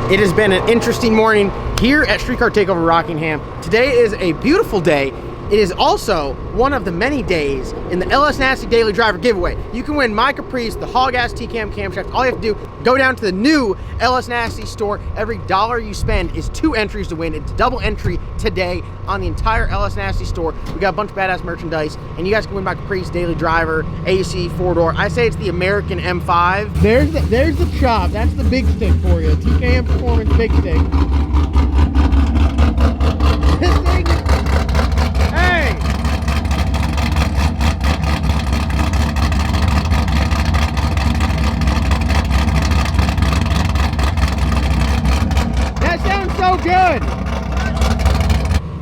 It has been an interesting morning here at Streetcar Takeover Rockingham. Today is a beautiful day. It is also one of the many days in the LS Nasty Daily Driver giveaway. You can win my Caprice, the Hall Gas T-Cam camshaft. All you have to do, go down to the new LS Nasty store. Every $1 you spend is 2 entries to win. It's double entry today on the entire LS Nasty store. We got a bunch of badass merchandise, and you guys can win my Caprice Daily Driver, AC, 4-door. I say it's the American M5. There's the chop. That's the big stick for you. TKM Performance big stick. This thing. Hey! That sounds so good!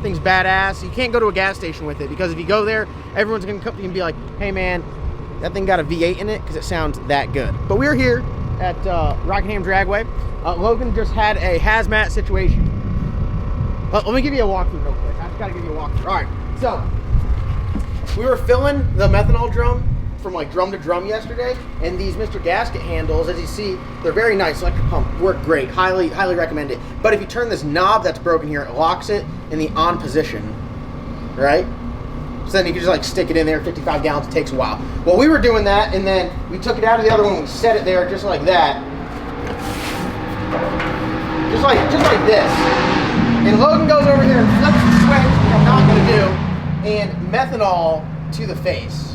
Thing's badass. You can't go to a gas station with it because if you go there, everyone's gonna come and be like, hey man, that thing got a V8 in it because it sounds that good. But we're here at Rockingham Dragway. Logan just had a hazmat situation. Let me give you a walkthrough real quick. I just gotta give you a walkthrough. All right, so we were filling the methanol drum from like drum to drum yesterday, and these Mr. Gasket handles, as you see, they're very nice. Electric pump, work great. Highly recommend it. But if you turn this knob that's broken here, it locks it in the on position, right? So then you can just like stick it in there, 55 gallons, it takes a while. Well, we were doing that, and then we took it out of the other one, we set it there just like that. Just like this. And Logan goes over here and flips the switch, which I'm not going to do, and methanol to the face.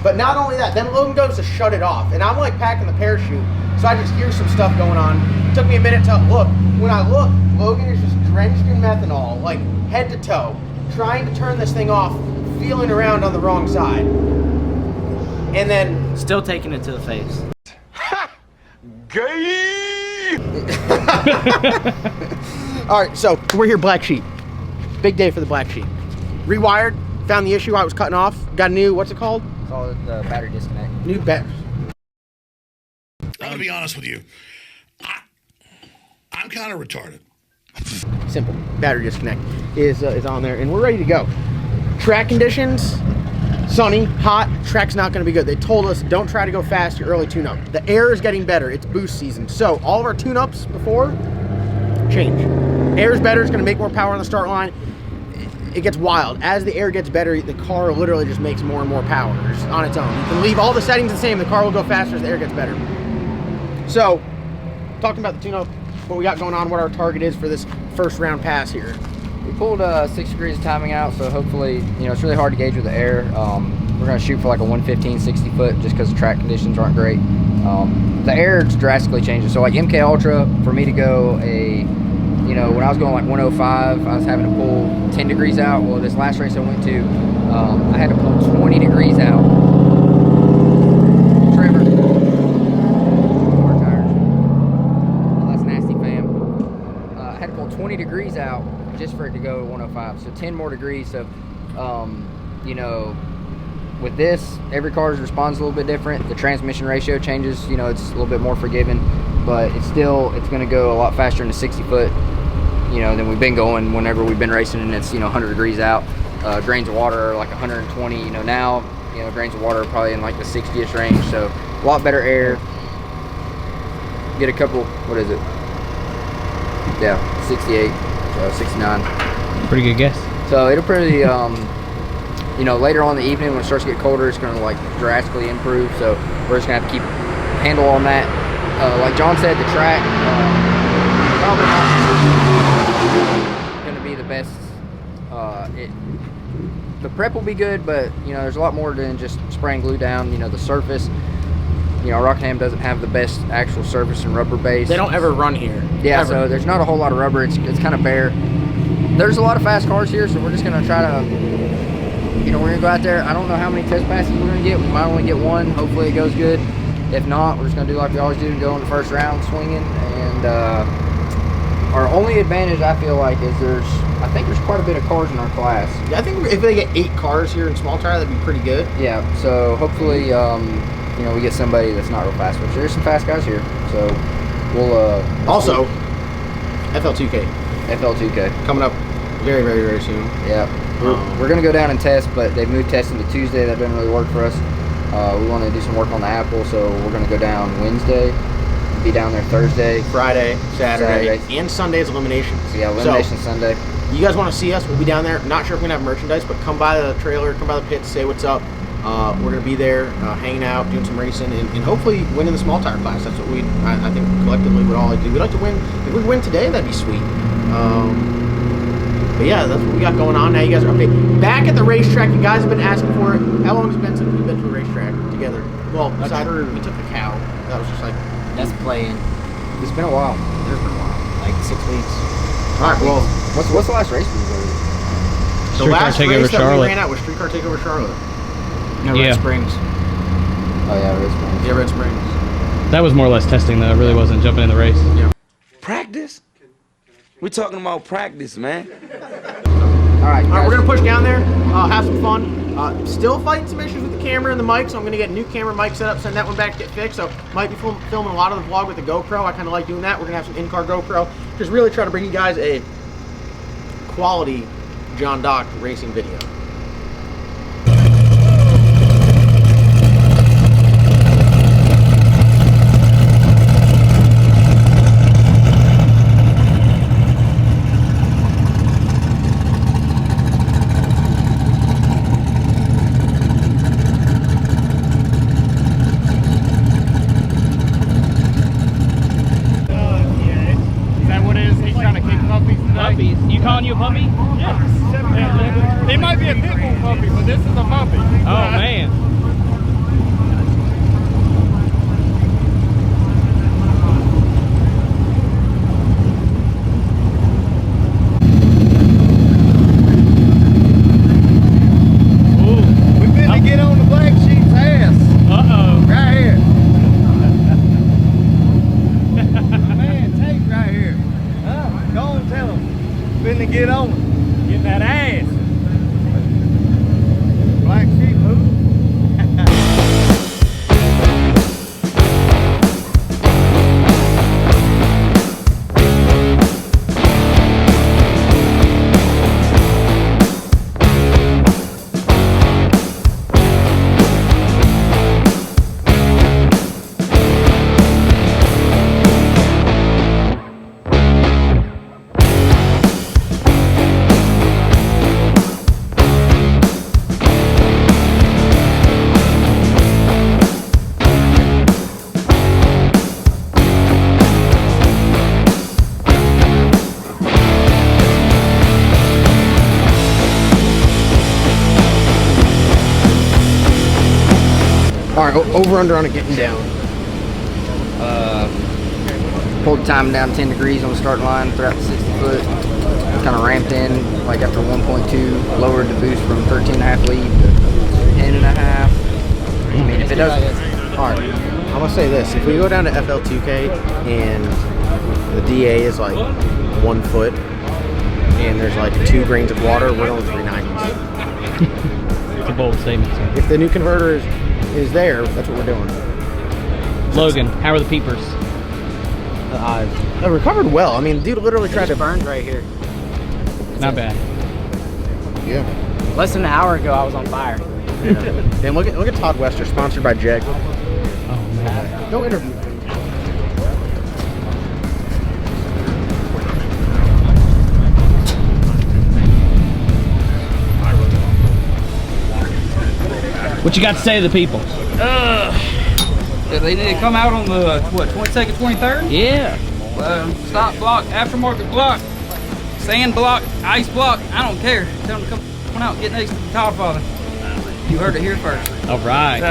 But not only that, then Logan goes to shut it off, and I'm like packing the parachute, so I just hear some stuff going on. It took me a minute to look. When I look, Logan is just drenched in methanol, like head to toe, trying to turn this thing off, feeling around on the wrong side. And then... still taking it to the face. Ha! Gay! All right, so we're here, black sheep. Big day for the black sheep. Rewired, found the issue I was cutting off. Got a new, what's it called? It's all the battery disconnect. New battery. I'm gonna be honest with you. I'm kind of retarded. Simple. Battery disconnect is on there, and we're ready to go. Track conditions, sunny, hot, track's not gonna be good. They told us don't try to go fast your early tune-up. The air is getting better, it's boost season. So all of our tune-ups before, change. Air's better, it's gonna make more power on the start line. It gets wild. As the air gets better, the car literally just makes more and more power on its own. You can leave all the settings the same, the car will go faster as the air gets better. So, talking about the tune-up, what we got going on, what our target is for this first round pass here. We pulled 6 degrees of timing out, so hopefully, you know, it's really hard to gauge with the air. We're gonna shoot for like a 115, 60 foot just because the track conditions aren't great. The air drastically changes. So like MK Ultra, for me to go you know, when I was going like 105, I was having to pull 10 degrees out. Well, this last race I went to, I had to pull 20 degrees out. Trevor. Car tires. Well, that's nasty, fam. I had to pull 20 degrees out just for it to go to 105. So 10 more degrees. So, you know, with this, every car's responds a little bit different. The transmission ratio changes. You know, it's a little bit more forgiving, but it's going to go a lot faster in the 60 foot. You know, than we've been going whenever we've been racing, and it's, you know, 100 degrees out. Grains of water are like 120. You know, now, you know, grains of water are probably in like the 60ish range. So a lot better air. Get a couple. What is it? Yeah, 68, 69. Pretty good guess. So it'll pretty, you know, later on in the evening when it starts to get colder, it's going to like drastically improve. So we're just going to have to keep a handle on that. Like John said, the track probably not going to be the best. The prep will be good, but you know, there's a lot more than just spraying glue down. You know, the surface. You know, Rockingham doesn't have the best actual surface and rubber base. They don't ever run here. Yeah, ever. So there's not a whole lot of rubber. It's kind of bare. There's a lot of fast cars here, so we're just going to try to, you know, we're going to go out there. I don't know how many test passes we're going to get. We might only get one. Hopefully it goes good. If not, we're just going to do like we always do and go in the first round swinging. And our only advantage, I feel like, is I think there's quite a bit of cars in our class. Yeah, I think if they get 8 cars here in small tire, that'd be pretty good. Yeah, so hopefully, you know, we get somebody that's not real fast, which there's some fast guys here. So we'll also FL2K. FL2K coming up very, very, very soon. Yeah, we're gonna go down and test, but they've moved testing to Tuesday. That doesn't really work for us. We want to do some work on the Apple, so we're gonna go down Wednesday. be down there Thursday, Friday, Saturday, and Sunday's eliminations. So yeah, elimination Sunday. You guys want to see us? We'll be down there. Not sure if we're gonna have merchandise, but come by the trailer, come by the pits, say what's up. We're gonna be there, hanging out, doing some racing, and hopefully winning the small tire class. That's what I think collectively would all like to do. We'd like to win. If we win today, that'd be sweet. But yeah, that's what we got going on. Now you guys are okay. Back at the racetrack, you guys have been asking for it. How long has it been since we've been to a racetrack together? Well, besides we took the cow. That was just like That's playing. It's been a while. It's been a while. Like 6 weeks. All right, well, What's the last race we were? the Streetcar last Takeover race that we Charlotte. ran out was Streetcar Takeover Charlotte. No, Yeah. Red Springs. Oh yeah, Red Springs. Yeah, Red Springs. That was more or less testing though. It really wasn't jumping in the race. Practice? We're talking about practice, man. All right, All right, guys. we're gonna push down there, have some fun. Still fighting some issues with the camera and the mic, so I'm gonna get a new camera mic set up, send that one back to get fixed. So might be filming a lot of the vlog with the GoPro. I kind of like doing that. We're gonna have some in-car GoPro. Just really try to bring you guys a quality John Dock racing video. Puppies. You calling you a puppy? Yeah. It might be a pit bull puppy, but this is a puppy. Oh man. We finna get on the black sheep's ass. Uh-oh. Right here. Man, tape right here. Go on, tell him. Finna get on it. Get that ass. Black sheep, who? All right, over under on it getting down. Pulled the time down 10 degrees on the starting line throughout the 60 foot. Kind of ramped in like after 1.2, lowered the boost from 13.5 lead to 10.5. I mean, if it doesn't, All right, I'm gonna say this: if we go down to FL2K and the DA is like 1 foot and there's like 2 grains of water, we're going 390s. It's a bold statement, sir. If the new converter is there, that's what we're doing. Logan, how are the peepers? I recovered well. I mean, dude literally tried to Burned right here. Not bad. Yeah. Less than an hour ago, I was on fire. Then look at Todd Wester, sponsored by Jeg. Oh man. No interview. What you got to say to the people? They need to come out on the, what, 22nd, 23rd? Yeah. Stop block, aftermarket block, sand block, ice block, I don't care. Tell them to come out and get next to the Godfather. You heard it here first. All right.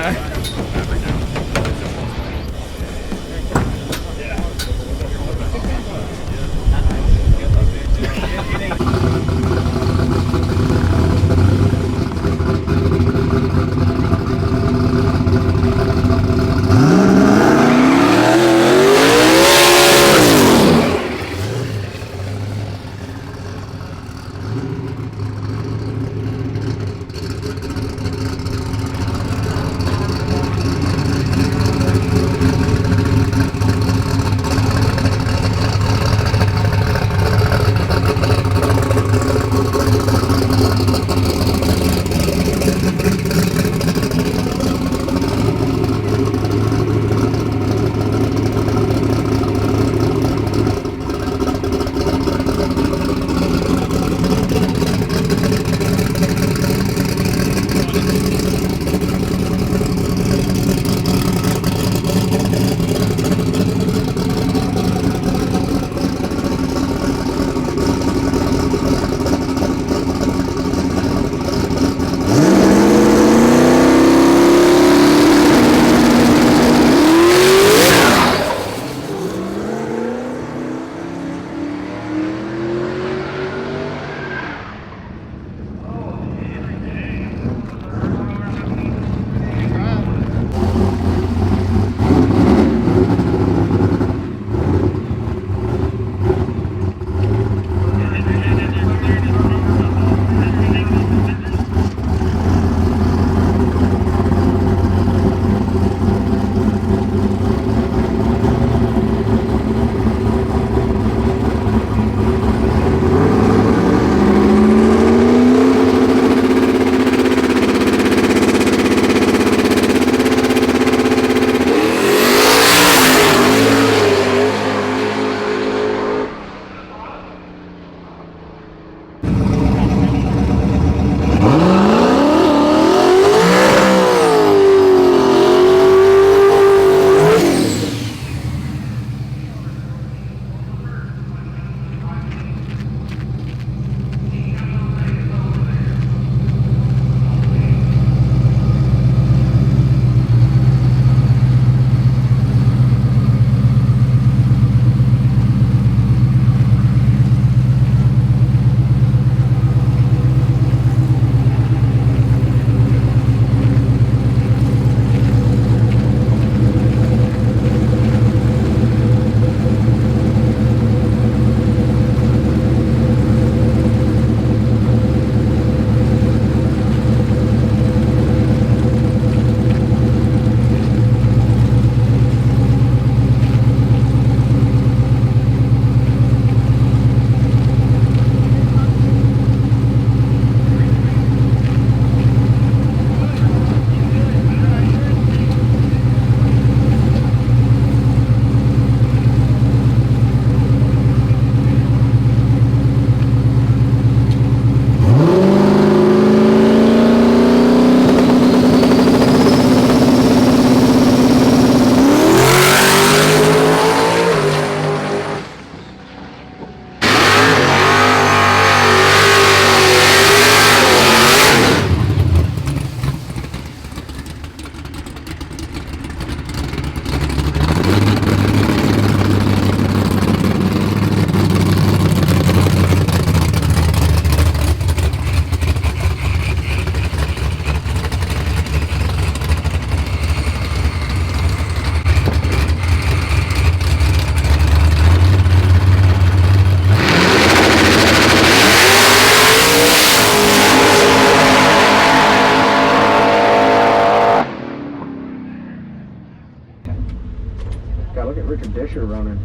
pressure running.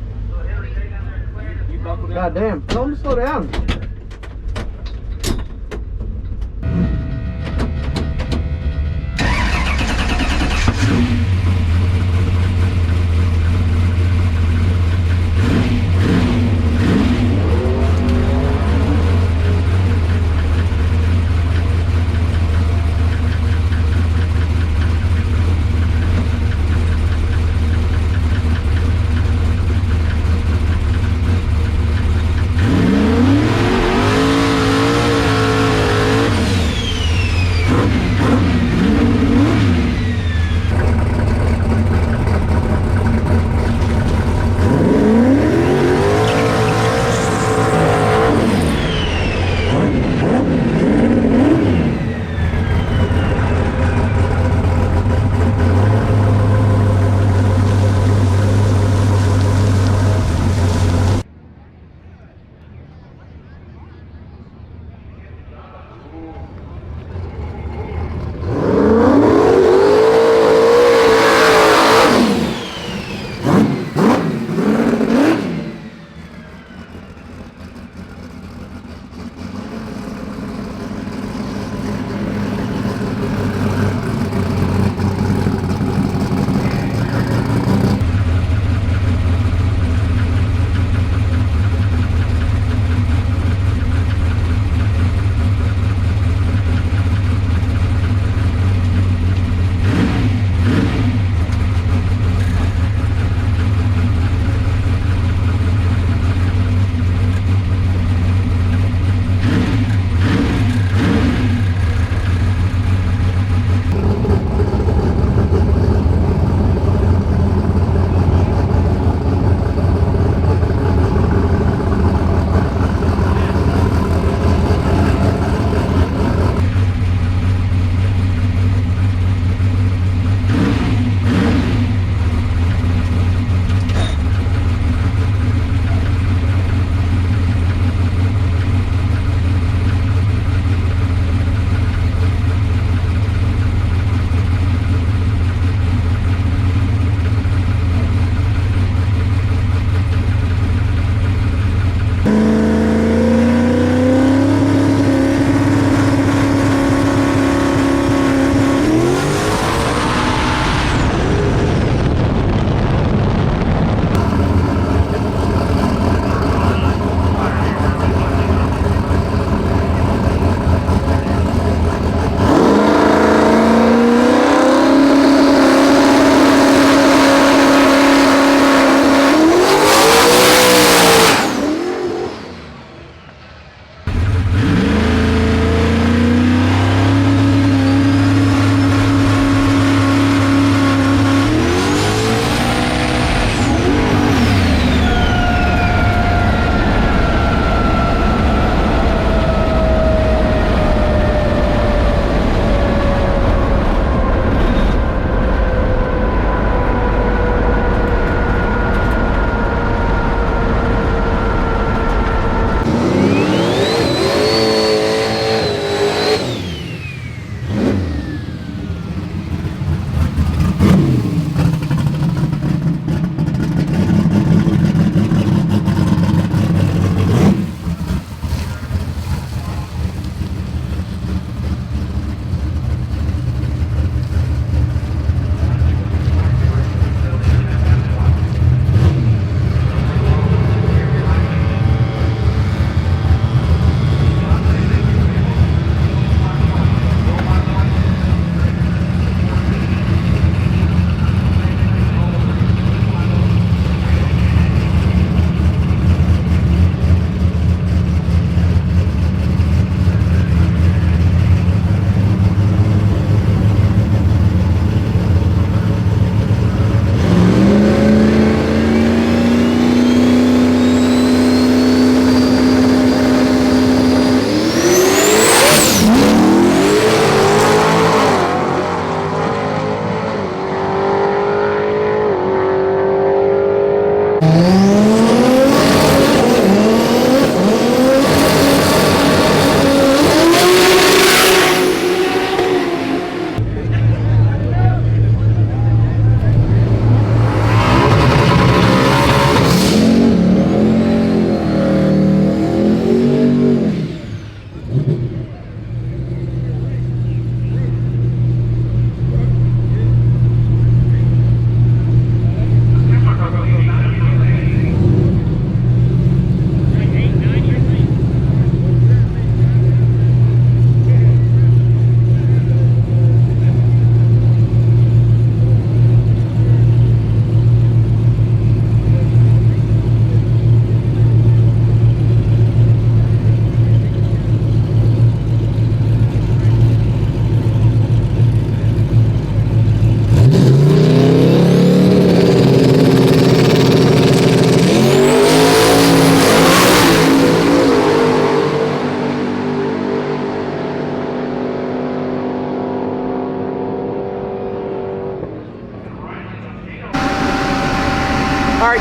God damn, tell him to slow down.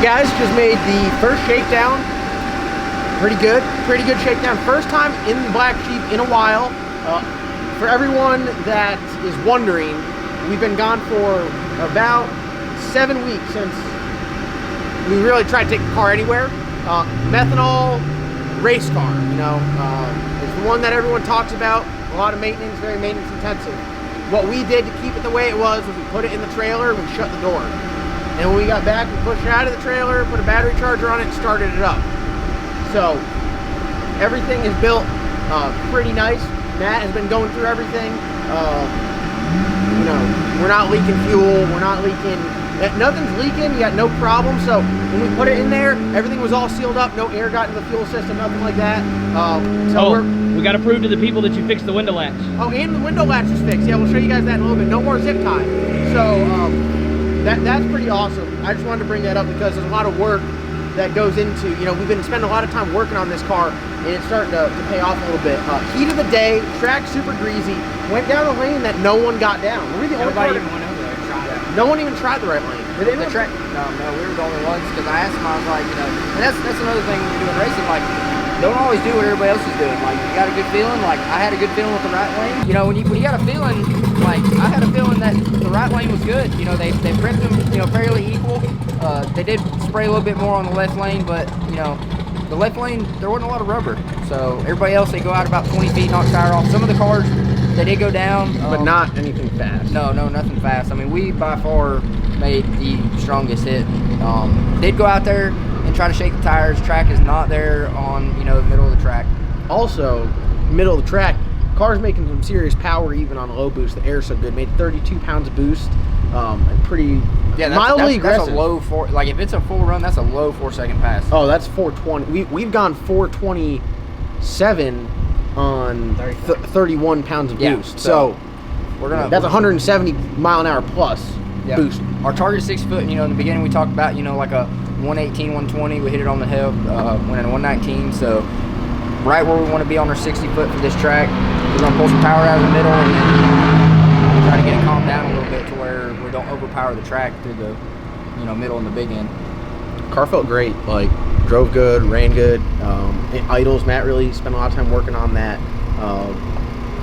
right, guys, just made the first shakedown. Pretty good shakedown. First time in the Black Sheep in a while. For everyone that is wondering, we've been gone for about 7 weeks since we really tried to take the car anywhere. Methanol race car, you know, it's the one that everyone talks about. A lot of maintenance, very maintenance intensive. What we did to keep it the way it was we put it in the trailer and we shut the door. And when we got back, we pushed it out of the trailer, put a battery charger on it, and started it up. So everything is built pretty nice. Matt has been going through everything. You know, we're not leaking fuel. We're not leaking. Nothing's leaking. You got no problem. So when we put it in there, everything was all sealed up. No air got into the fuel system. Nothing like that. We got to prove to the people that you fixed the window latch. Oh, and the window latch is fixed. Yeah, we'll show you guys that in a little bit. No more zip tie. So that's pretty awesome. I just wanted to bring that up because there's a lot of work that goes into, you know, we've been spending a lot of time working on this car and it's starting to pay off a little bit. Heat of the day, track super greasy, went down a lane that no one got down. Were we the only Nobody even went over there and tried it. No one even tried the right lane. Did anyone? The track, no, we were the only ones because I asked him, I was like, you know, and that's another thing when you're doing racing, like, don't always do what everybody else is doing. Like, you got a good feeling, like, I had a good feeling with the right lane. You know, when you got a feeling, like, I had a feeling that the right lane was good. You know, they prepped them, you know, fairly equal. They did spray a little bit more on the left lane, but, you know, the left lane, there wasn't a lot of rubber. So everybody else, they go out about 20 feet, knock tire off. Some of the cars, they did go down. But not anything fast. No, nothing fast. I mean, we by far made the strongest hit. Did go out there and try to shake the tires. Track is not there on, you know, the middle of the track. Also, middle of the track, car's making some serious power even on a low boost. The air's so good. Made 32 pounds of boost. And pretty mildly aggressive. That's a low like if it's a full run, that's a low 4-second pass. Oh, that's 420. We've gone 427 on 31 pounds of boost. So that's 170 mile an hour plus boost. Our target is 6 foot. You know, in the beginning we talked about, you know, like a 118, 120. We hit it on the hill, went at a 119. So right where we want to be on our 60 foot for this track. We're gonna pull some power out of the middle and then try to get it calmed down a little bit to where we don't overpower the track through the, you know, middle and the big end. Car felt great. Like, drove good, ran good. Idles, Matt really spent a lot of time working on that.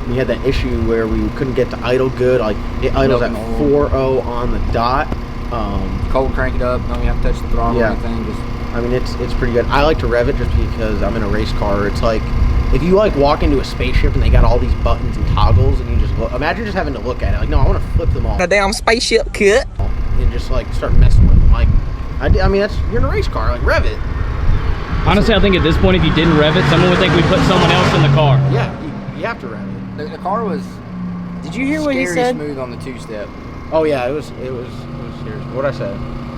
We had that issue where we couldn't get to idle good. Like, it idles at 4.0 on the dot. Cold crank it up. Don't even have to touch the throttle or anything. Just, I mean, it's pretty good. I like to rev it just because I'm in a race car. It's like, if you like walk into a spaceship and they got all these buttons and toggles and you just look, imagine just having to look at it. Like, no, I want to flip them all. a damn spaceship kit. And just like start messing with them. Like, I mean, you're in a race car. Like, rev it. Honestly, I think at this point, if you didn't rev it, someone would think we put someone else in the car. Yeah, you have to rev it. The car was. Did you hear what he said? Smooth on the 2-step. Oh yeah, it was serious. What'd I say?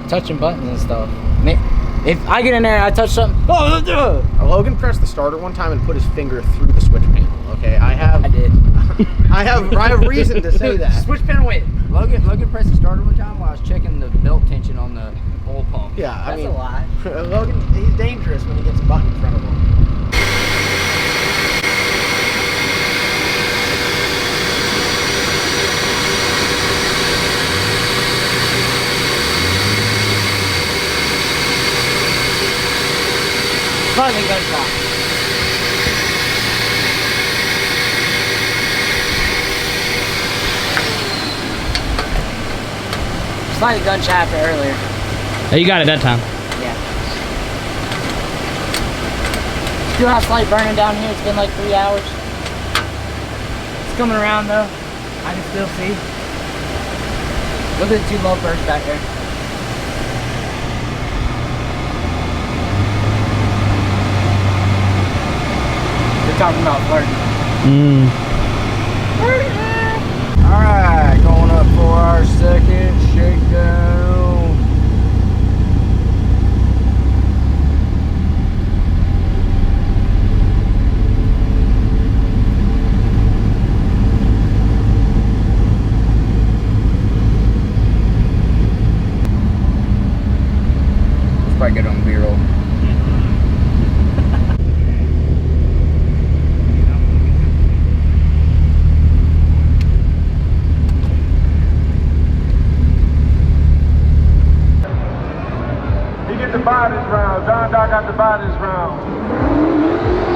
Touching buttons and stuff. If I get in there and I touch something, Logan pressed the starter one time and put his finger through the switch panel. Okay, I did. I have reason to say that. Switch panel went. Logan pressed the starter one time while I was checking the belt tension on the oil pump. Yeah, I mean, a lot. Logan, he's dangerous when he gets a button in front of him. Slightly gunshot. Slightly gunshot after earlier. Hey, you got it that time. Yeah. Still have slight burning down here. It's been like 3 hours. It's coming around though. I can still see. Look at the 2 low bursts back there. Talking about flirting. Alright, going up for our second shakedown. It's probably good on the B-roll. get to buy this round. Don Doc got to buy this round.